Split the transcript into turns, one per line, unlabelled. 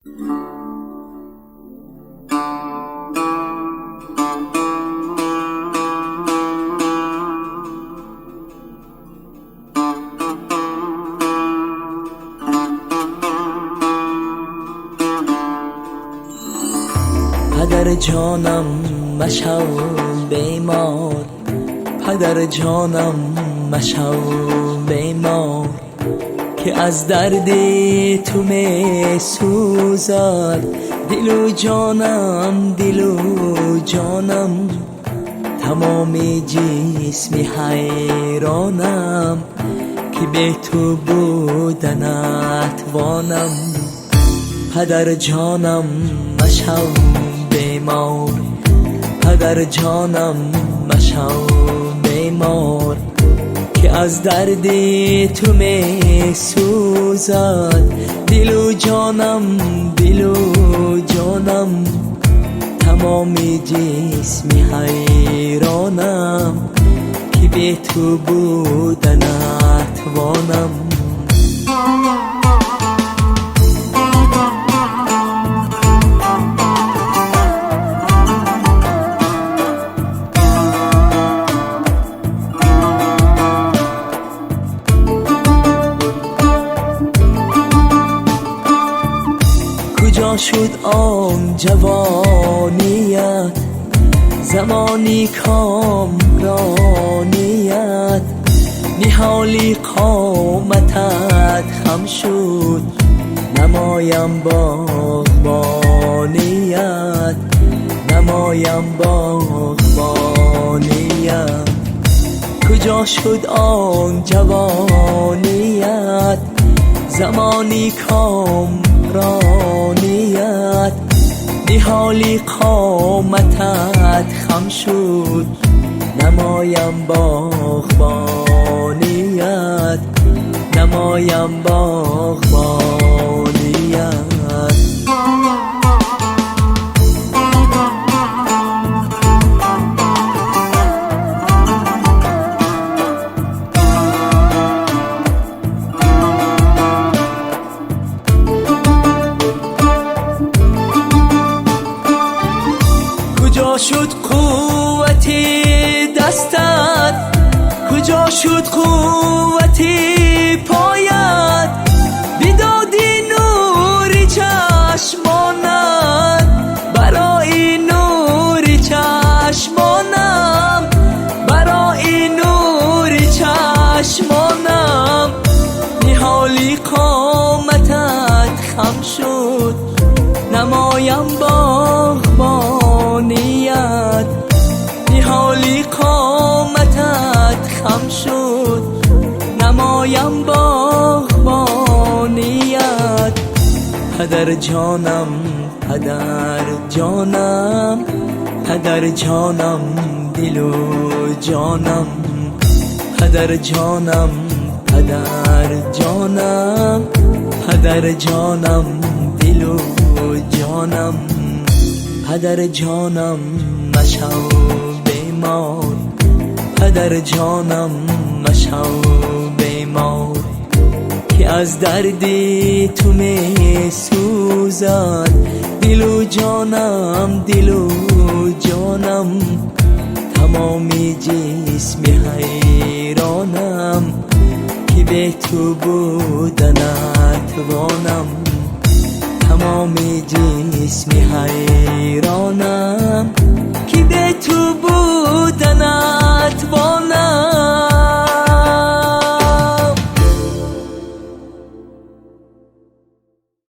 پدر جانم مشو بیمار، پدر جانم مشو بیمار، که از درد تو می سوزد دل و جانم، دل و جانم. تمامی جسمی حیرانم که به تو بودنت وانم. پدر جانم مشو بیمار، پدر جانم مشو بیمار، که از درد تو می سوزد دل و جانم، دل و جانم. تمامی جسمی حیرانم که به تو بودنت وانم. کجا شد آن جوانیت، زمانی کامرانیت، نهالی قامتت خم شد، نمایم باغبانیت، نمایم باغبانیت. کجا شد آن جوانیت، زمانی کامرانیت، نهالی قامتت خم شد، نمایم باغبانیت، نمایم باغبانیت. کجا شد قوت دستت، کجا شد قوت پایت، بدادی نور چشمانت، برای نور چشمانم، برای نور چشمانم. نهالی قامتت خم شد، نمایم باغبانیت، نهالی قامتت خم شد، نمایم باغبانیت. پدر جانم، پدر جانم، پدر جانم، دل و جانم. پدر جانم، پدر جانم، پدر جانم، دل و جانم. پدر جانم مشو بیمار، پدر جانم مشو بیمار، که از درد تو می سوزد دل و جانم، دل و جانم. تمامی جسمی حیرانم که به تو بودنت وانم. تمامی جسمی حیرانم